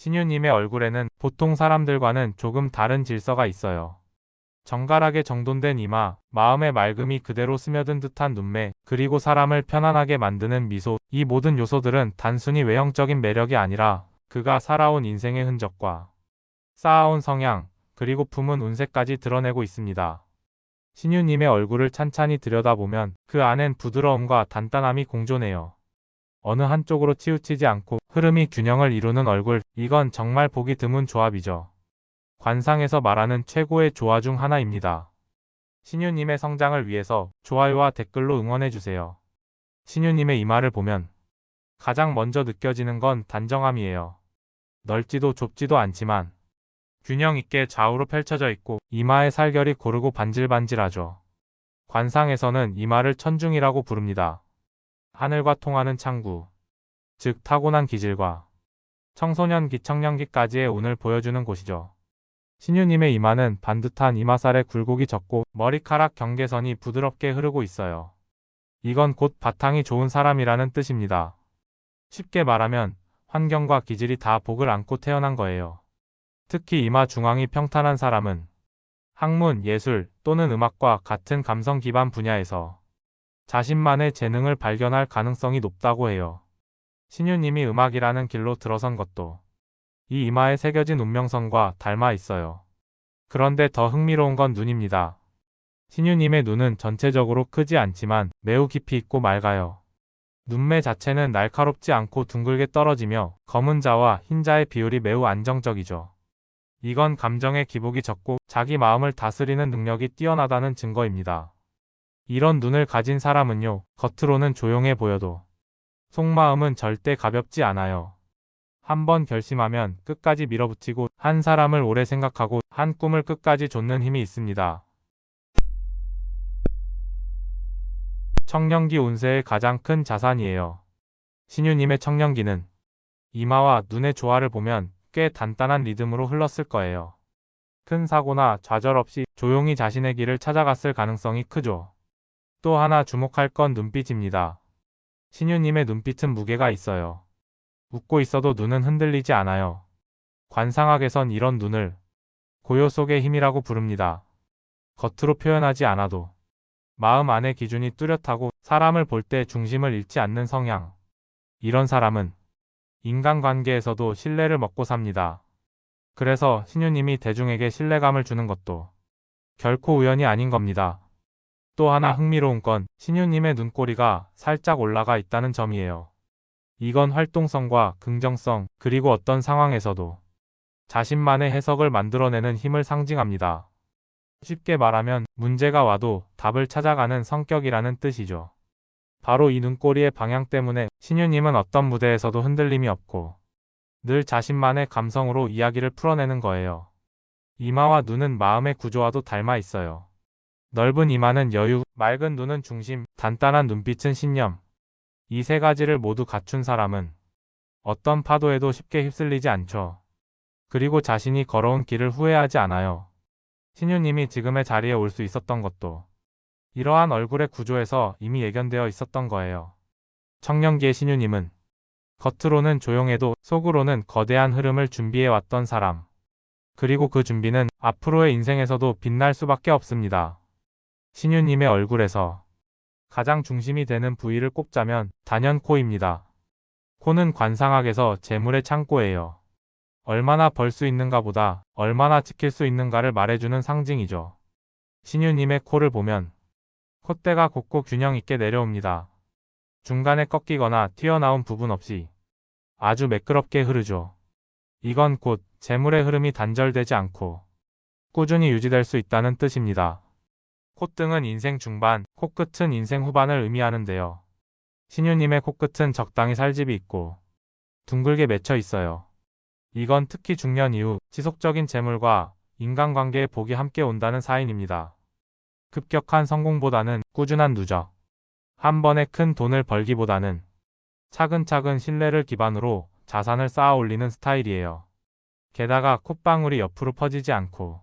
신유님의 얼굴에는 보통 사람들과는 조금 다른 질서가 있어요. 정갈하게 정돈된 이마, 마음의 맑음이 그대로 스며든 듯한 눈매, 그리고 사람을 편안하게 만드는 미소, 이 모든 요소들은 단순히 외형적인 매력이 아니라 그가 살아온 인생의 흔적과 쌓아온 성향, 그리고 품은 운세까지 드러내고 있습니다. 신유님의 얼굴을 찬찬히 들여다보면 그 안엔 부드러움과 단단함이 공존해요. 어느 한쪽으로 치우치지 않고 흐름이 균형을 이루는 얼굴, 이건 정말 보기 드문 조합이죠. 관상에서 말하는 최고의 조화 중 하나입니다. 신유님의 성장을 위해서 좋아요와 댓글로 응원해주세요. 신유님의 이마를 보면 가장 먼저 느껴지는 건 단정함이에요. 넓지도 좁지도 않지만 균형 있게 좌우로 펼쳐져 있고 이마의 살결이 고르고 반질반질하죠. 관상에서는 이마를 천중이라고 부릅니다. 하늘과 통하는 창구, 즉 타고난 기질과 청소년기 청년기까지의 운을 보여주는 곳이죠. 신유님의 이마는 반듯한 이마살에 굴곡이 적고 머리카락 경계선이 부드럽게 흐르고 있어요. 이건 곧 바탕이 좋은 사람이라는 뜻입니다. 쉽게 말하면 환경과 기질이 다 복을 안고 태어난 거예요. 특히 이마 중앙이 평탄한 사람은 학문, 예술 또는 음악과 같은 감성 기반 분야에서 자신만의 재능을 발견할 가능성이 높다고 해요. 신유님이 음악이라는 길로 들어선 것도 이 이마에 새겨진 운명선과 닮아 있어요. 그런데 더 흥미로운 건 눈입니다. 신유님의 눈은 전체적으로 크지 않지만 매우 깊이 있고 맑아요. 눈매 자체는 날카롭지 않고 둥글게 떨어지며 검은 자와 흰 자의 비율이 매우 안정적이죠. 이건 감정의 기복이 적고 자기 마음을 다스리는 능력이 뛰어나다는 증거입니다. 이런 눈을 가진 사람은요, 겉으로는 조용해 보여도 속마음은 절대 가볍지 않아요. 한번 결심하면 끝까지 밀어붙이고 한 사람을 오래 생각하고 한 꿈을 끝까지 좇는 힘이 있습니다. 청년기 운세의 가장 큰 자산이에요. 신유님의 청년기는 이마와 눈의 조화를 보면 꽤 단단한 리듬으로 흘렀을 거예요. 큰 사고나 좌절 없이 조용히 자신의 길을 찾아갔을 가능성이 크죠. 또 하나 주목할 건 눈빛입니다. 신유님의 눈빛은 무게가 있어요. 웃고 있어도 눈은 흔들리지 않아요. 관상학에선 이런 눈을 고요 속의 힘이라고 부릅니다. 겉으로 표현하지 않아도 마음 안의 기준이 뚜렷하고 사람을 볼 때 중심을 잃지 않는 성향. 이런 사람은 인간관계에서도 신뢰를 먹고 삽니다. 그래서 신유님이 대중에게 신뢰감을 주는 것도 결코 우연이 아닌 겁니다. 또 하나 흥미로운 건 신유님의 눈꼬리가 살짝 올라가 있다는 점이에요. 이건 활동성과 긍정성, 그리고 어떤 상황에서도 자신만의 해석을 만들어내는 힘을 상징합니다. 쉽게 말하면 문제가 와도 답을 찾아가는 성격이라는 뜻이죠. 바로 이 눈꼬리의 방향 때문에 신유님은 어떤 무대에서도 흔들림이 없고 늘 자신만의 감성으로 이야기를 풀어내는 거예요. 이마와 눈은 마음의 구조와도 닮아 있어요. 넓은 이마는 여유, 맑은 눈은 중심, 단단한 눈빛은 신념. 이 세 가지를 모두 갖춘 사람은 어떤 파도에도 쉽게 휩쓸리지 않죠. 그리고 자신이 걸어온 길을 후회하지 않아요. 신유님이 지금의 자리에 올 수 있었던 것도 이러한 얼굴의 구조에서 이미 예견되어 있었던 거예요. 청년기의 신유님은 겉으로는 조용해도 속으로는 거대한 흐름을 준비해왔던 사람. 그리고 그 준비는 앞으로의 인생에서도 빛날 수밖에 없습니다. 신유님의 얼굴에서 가장 중심이 되는 부위를 꼽자면 단연 코입니다. 코는 관상학에서 재물의 창고예요. 얼마나 벌 수 있는가 보다 얼마나 지킬 수 있는가를 말해주는 상징이죠. 신유님의 코를 보면 콧대가 곱고 균형 있게 내려옵니다. 중간에 꺾이거나 튀어나온 부분 없이 아주 매끄럽게 흐르죠. 이건 곧 재물의 흐름이 단절되지 않고 꾸준히 유지될 수 있다는 뜻입니다. 콧등은 인생 중반, 코끝은 인생 후반을 의미하는데요. 신유님의 코끝은 적당히 살집이 있고 둥글게 맺혀 있어요. 이건 특히 중년 이후 지속적인 재물과 인간관계의 복이 함께 온다는 사인입니다. 급격한 성공보다는 꾸준한 누적, 한 번에 큰 돈을 벌기보다는 차근차근 신뢰를 기반으로 자산을 쌓아 올리는 스타일이에요. 게다가 콧방울이 옆으로 퍼지지 않고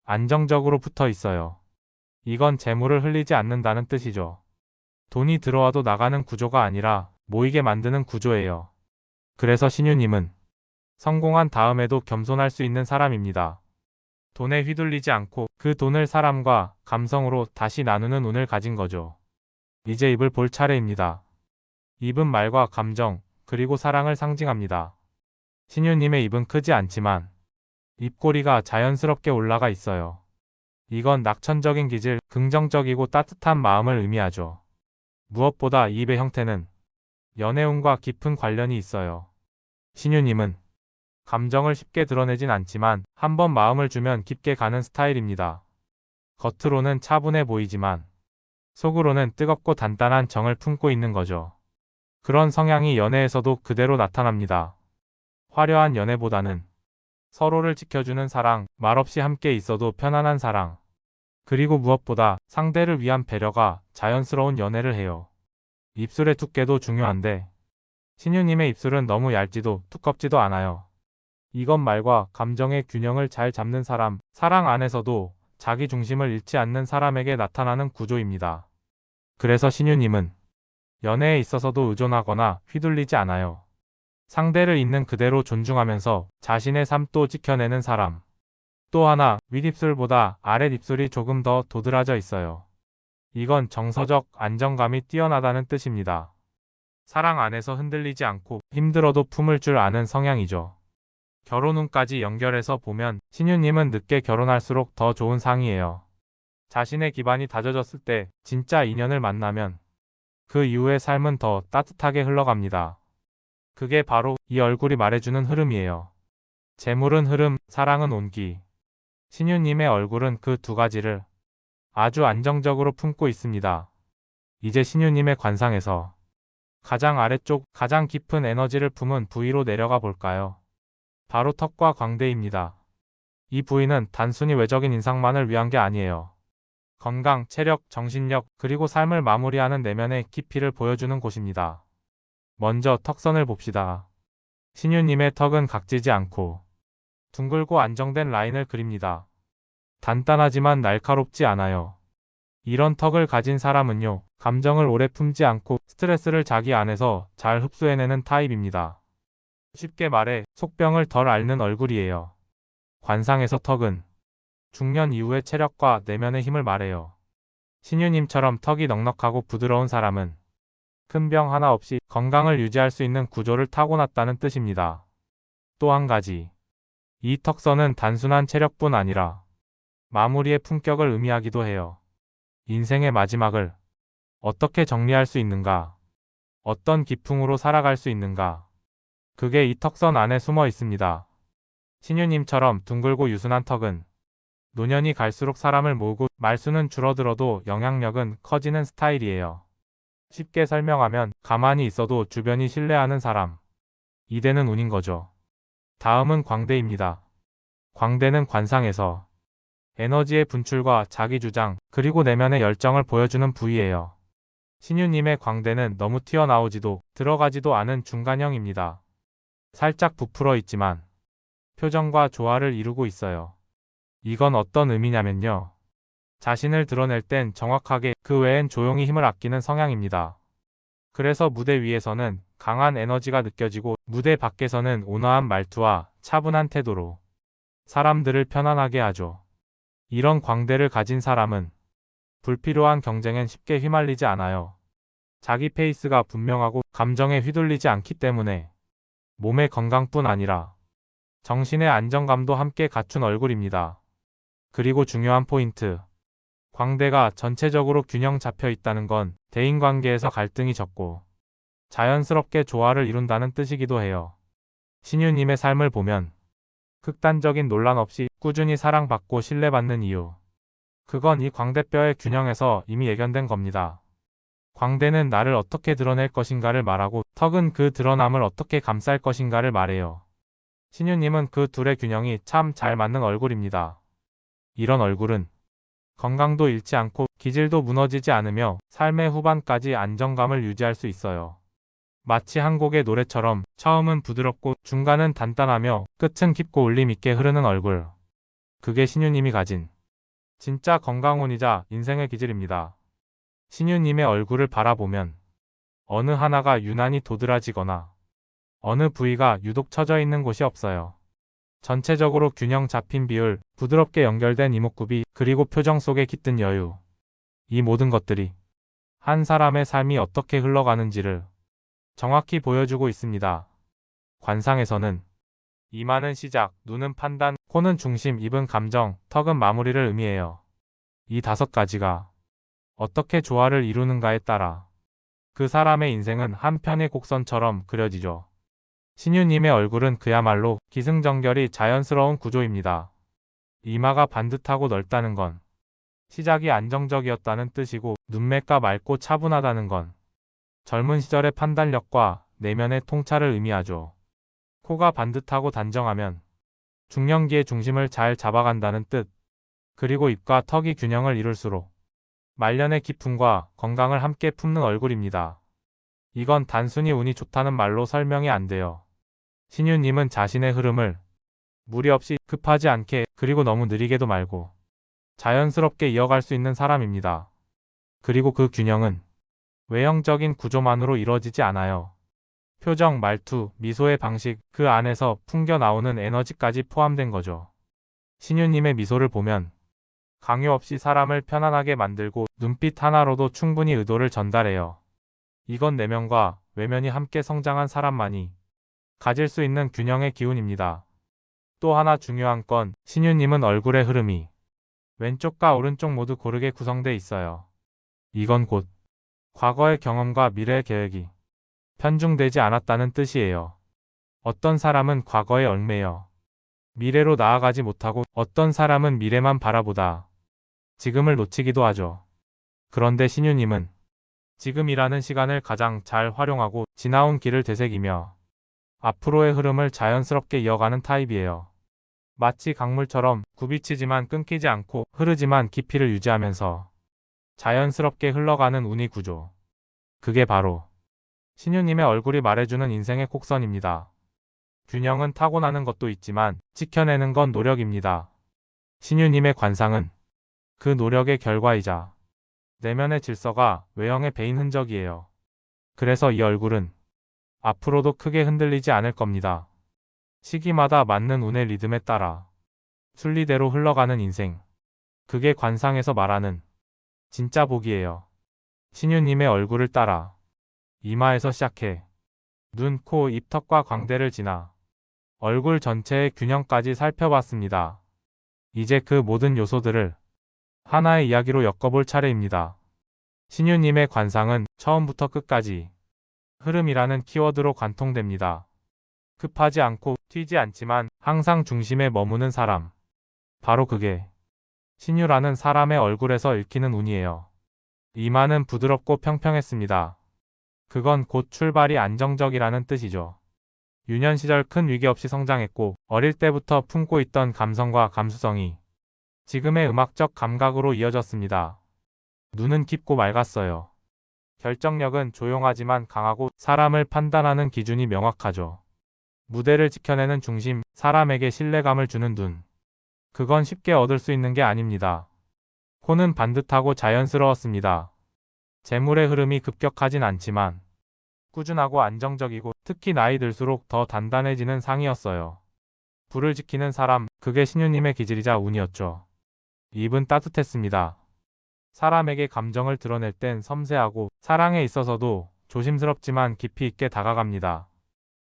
안정적으로 붙어 있어요. 이건 재물을 흘리지 않는다는 뜻이죠. 돈이 들어와도 나가는 구조가 아니라 모이게 만드는 구조예요. 그래서 신유님은 성공한 다음에도 겸손할 수 있는 사람입니다. 돈에 휘둘리지 않고 그 돈을 사람과 감성으로 다시 나누는 운을 가진 거죠. 이제 입을 볼 차례입니다. 입은 말과 감정, 그리고 사랑을 상징합니다. 신유님의 입은 크지 않지만 입꼬리가 자연스럽게 올라가 있어요. 이건 낙천적인 기질, 긍정적이고 따뜻한 마음을 의미하죠. 무엇보다 이 입의 형태는 연애운과 깊은 관련이 있어요. 신유님은 감정을 쉽게 드러내진 않지만 한번 마음을 주면 깊게 가는 스타일입니다. 겉으로는 차분해 보이지만 속으로는 뜨겁고 단단한 정을 품고 있는 거죠. 그런 성향이 연애에서도 그대로 나타납니다. 화려한 연애보다는 서로를 지켜주는 사랑, 말없이 함께 있어도 편안한 사랑, 그리고 무엇보다 상대를 위한 배려가 자연스러운 연애를 해요. 입술의 두께도 중요한데 신유님의 입술은 너무 얇지도 두껍지도 않아요. 이건 말과 감정의 균형을 잘 잡는 사람, 사랑 안에서도 자기 중심을 잃지 않는 사람에게 나타나는 구조입니다. 그래서 신유님은 연애에 있어서도 의존하거나 휘둘리지 않아요. 상대를 있는 그대로 존중하면서 자신의 삶도 지켜내는 사람. 또 하나, 윗입술보다 아랫입술이 조금 더 도드라져 있어요. 이건 정서적 안정감이 뛰어나다는 뜻입니다. 사랑 안에서 흔들리지 않고 힘들어도 품을 줄 아는 성향이죠. 결혼 운까지 연결해서 보면 신유님은 늦게 결혼할수록 더 좋은 상이에요. 자신의 기반이 다져졌을 때 진짜 인연을 만나면 그 이후의 삶은 더 따뜻하게 흘러갑니다. 그게 바로 이 얼굴이 말해주는 흐름이에요. 재물은 흐름, 사랑은 온기. 신유님의 얼굴은 그 두 가지를 아주 안정적으로 품고 있습니다. 이제 신유님의 관상에서 가장 아래쪽, 가장 깊은 에너지를 품은 부위로 내려가 볼까요? 바로 턱과 광대입니다. 이 부위는 단순히 외적인 인상만을 위한 게 아니에요. 건강, 체력, 정신력, 그리고 삶을 마무리하는 내면의 깊이를 보여주는 곳입니다. 먼저 턱선을 봅시다. 신유님의 턱은 각지지 않고 둥글고 안정된 라인을 그립니다. 단단하지만 날카롭지 않아요. 이런 턱을 가진 사람은요, 감정을 오래 품지 않고 스트레스를 자기 안에서 잘 흡수해내는 타입입니다. 쉽게 말해 속병을 덜 앓는 얼굴이에요. 관상에서 턱은 중년 이후의 체력과 내면의 힘을 말해요. 신유님처럼 턱이 넉넉하고 부드러운 사람은 큰 병 하나 없이 건강을 유지할 수 있는 구조를 타고났다는 뜻입니다. 또 한 가지, 이 턱선은 단순한 체력뿐 아니라 마무리의 품격을 의미하기도 해요. 인생의 마지막을 어떻게 정리할 수 있는가, 어떤 기풍으로 살아갈 수 있는가, 그게 이 턱선 안에 숨어 있습니다. 신유님처럼 둥글고 유순한 턱은 노년이 갈수록 사람을 모으고 말수는 줄어들어도 영향력은 커지는 스타일이에요. 쉽게 설명하면 가만히 있어도 주변이 신뢰하는 사람. 이대는 운인 거죠. 다음은 광대입니다. 광대는 관상에서 에너지의 분출과 자기 주장, 그리고 내면의 열정을 보여주는 부위예요. 신유님의 광대는 너무 튀어나오지도 들어가지도 않은 중간형입니다. 살짝 부풀어 있지만 표정과 조화를 이루고 있어요. 이건 어떤 의미냐면요. 자신을 드러낼 땐 정확하게, 그 외엔 조용히 힘을 아끼는 성향입니다. 그래서 무대 위에서는 강한 에너지가 느껴지고 무대 밖에서는 온화한 말투와 차분한 태도로 사람들을 편안하게 하죠. 이런 광대를 가진 사람은 불필요한 경쟁엔 쉽게 휘말리지 않아요. 자기 페이스가 분명하고 감정에 휘둘리지 않기 때문에 몸의 건강뿐 아니라 정신의 안정감도 함께 갖춘 얼굴입니다. 그리고 중요한 포인트. 광대가 전체적으로 균형 잡혀 있다는 건 대인관계에서 갈등이 적고 자연스럽게 조화를 이룬다는 뜻이기도 해요. 신유님의 삶을 보면 극단적인 논란 없이 꾸준히 사랑받고 신뢰받는 이유. 그건 이 광대뼈의 균형에서 이미 예견된 겁니다. 광대는 나를 어떻게 드러낼 것인가를 말하고 턱은 그 드러남을 어떻게 감쌀 것인가를 말해요. 신유님은 그 둘의 균형이 참 잘 맞는 얼굴입니다. 이런 얼굴은 건강도 잃지 않고 기질도 무너지지 않으며 삶의 후반까지 안정감을 유지할 수 있어요. 마치 한 곡의 노래처럼 처음은 부드럽고 중간은 단단하며 끝은 깊고 울림 있게 흐르는 얼굴. 그게 신유님이 가진 진짜 건강운이자 인생의 기질입니다. 신유님의 얼굴을 바라보면 어느 하나가 유난히 도드라지거나 어느 부위가 유독 처져 있는 곳이 없어요. 전체적으로 균형 잡힌 비율, 부드럽게 연결된 이목구비, 그리고 표정 속에 깃든 여유. 이 모든 것들이 한 사람의 삶이 어떻게 흘러가는지를 정확히 보여주고 있습니다. 관상에서는 이마는 시작, 눈은 판단, 코는 중심, 입은 감정, 턱은 마무리를 의미해요. 이 5가지가 어떻게 조화를 이루는가에 따라 그 사람의 인생은 한 편의 곡선처럼 그려지죠. 신유님의 얼굴은 그야말로 기승전결이 자연스러운 구조입니다. 이마가 반듯하고 넓다는 건 시작이 안정적이었다는 뜻이고, 눈매가 맑고 차분하다는 건 젊은 시절의 판단력과 내면의 통찰을 의미하죠. 코가 반듯하고 단정하면 중년기의 중심을 잘 잡아간다는 뜻, 그리고 입과 턱이 균형을 이룰수록 말년의 기품과 건강을 함께 품는 얼굴입니다. 이건 단순히 운이 좋다는 말로 설명이 안 돼요. 신유님은 자신의 흐름을 무리 없이, 급하지 않게, 그리고 너무 느리게도 말고 자연스럽게 이어갈 수 있는 사람입니다. 그리고 그 균형은 외형적인 구조만으로 이루어지지 않아요. 표정, 말투, 미소의 방식, 그 안에서 풍겨 나오는 에너지까지 포함된 거죠. 신유님의 미소를 보면 강요 없이 사람을 편안하게 만들고, 눈빛 하나로도 충분히 의도를 전달해요. 이건 내면과 외면이 함께 성장한 사람만이 가질 수 있는 균형의 기운입니다. 또 하나 중요한 건, 신유님은 얼굴의 흐름이 왼쪽과 오른쪽 모두 고르게 구성돼 있어요. 이건 곧 과거의 경험과 미래의 계획이 편중되지 않았다는 뜻이에요. 어떤 사람은 과거에 얽매여 미래로 나아가지 못하고, 어떤 사람은 미래만 바라보다 지금을 놓치기도 하죠. 그런데 신유님은 지금이라는 시간을 가장 잘 활용하고, 지나온 길을 되새기며 앞으로의 흐름을 자연스럽게 이어가는 타입이에요. 마치 강물처럼 굽이치지만 끊기지 않고, 흐르지만 깊이를 유지하면서 자연스럽게 흘러가는 운이 구조. 그게 바로 신유님의 얼굴이 말해주는 인생의 곡선입니다. 균형은 타고나는 것도 있지만 지켜내는 건 노력입니다. 신유님의 관상은 그 노력의 결과이자 내면의 질서가 외형에 배인 흔적이에요. 그래서 이 얼굴은 앞으로도 크게 흔들리지 않을 겁니다. 시기마다 맞는 운의 리듬에 따라 순리대로 흘러가는 인생. 그게 관상에서 말하는 진짜 복이에요. 신유님의 얼굴을 따라 이마에서 시작해 눈, 코, 입, 턱과 광대를 지나 얼굴 전체의 균형까지 살펴봤습니다. 이제 그 모든 요소들을 하나의 이야기로 엮어볼 차례입니다. 신유님의 관상은 처음부터 끝까지 흐름이라는 키워드로 관통됩니다. 급하지 않고 튀지 않지만 항상 중심에 머무는 사람. 바로 그게 신유라는 사람의 얼굴에서 읽히는 운이에요. 이마는 부드럽고 평평했습니다. 그건 곧 출발이 안정적이라는 뜻이죠. 유년 시절 큰 위기 없이 성장했고, 어릴 때부터 품고 있던 감성과 감수성이 지금의 음악적 감각으로 이어졌습니다. 눈은 깊고 맑았어요. 결정력은 조용하지만 강하고, 사람을 판단하는 기준이 명확하죠. 무대를 지켜내는 중심, 사람에게 신뢰감을 주는 눈. 그건 쉽게 얻을 수 있는 게 아닙니다. 코는 반듯하고 자연스러웠습니다. 재물의 흐름이 급격하진 않지만 꾸준하고 안정적이고, 특히 나이 들수록 더 단단해지는 상이었어요. 불을 지키는 사람, 그게 신유님의 기질이자 운이었죠. 입은 따뜻했습니다. 사람에게 감정을 드러낼 땐 섬세하고, 사랑에 있어서도 조심스럽지만 깊이 있게 다가갑니다.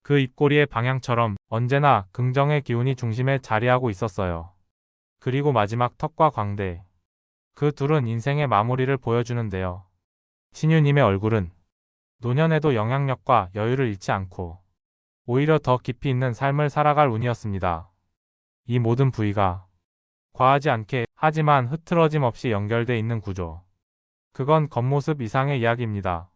그 입꼬리의 방향처럼 언제나 긍정의 기운이 중심에 자리하고 있었어요. 그리고 마지막 턱과 광대. 그 둘은 인생의 마무리를 보여주는데요. 신유님의 얼굴은 노년에도 영향력과 여유를 잃지 않고 오히려 더 깊이 있는 삶을 살아갈 운이었습니다. 이 모든 부위가 과하지 않게, 하지만 흐트러짐 없이 연결돼 있는 구조. 그건 겉모습 이상의 이야기입니다.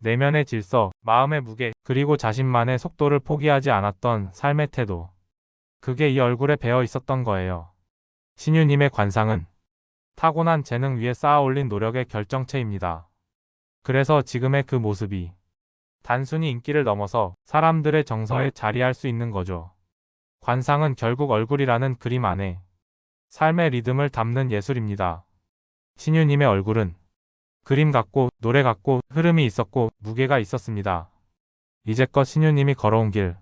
내면의 질서, 마음의 무게, 그리고 자신만의 속도를 포기하지 않았던 삶의 태도. 그게 이 얼굴에 배어 있었던 거예요. 신유님의 관상은 타고난 재능 위에 쌓아 올린 노력의 결정체입니다. 그래서 지금의 그 모습이 단순히 인기를 넘어서 사람들의 정서에 자리할 수 있는 거죠. 관상은 결국 얼굴이라는 그림 안에 삶의 리듬을 담는 예술입니다. 신유님의 얼굴은 그림 같고, 노래 같고, 흐름이 있었고, 무게가 있었습니다. 이제껏 신유님이 걸어온 길,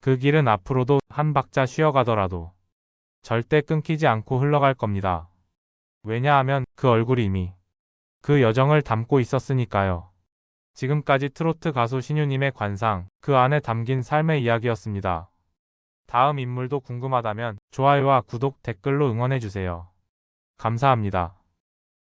그 길은 앞으로도 한 박자 쉬어가더라도 절대 끊기지 않고 흘러갈 겁니다. 왜냐하면 그 얼굴이 이미 그 여정을 담고 있었으니까요. 지금까지 트로트 가수 신유님의 관상, 그 안에 담긴 삶의 이야기였습니다. 다음 인물도 궁금하다면 좋아요와 구독, 댓글로 응원해주세요. 감사합니다.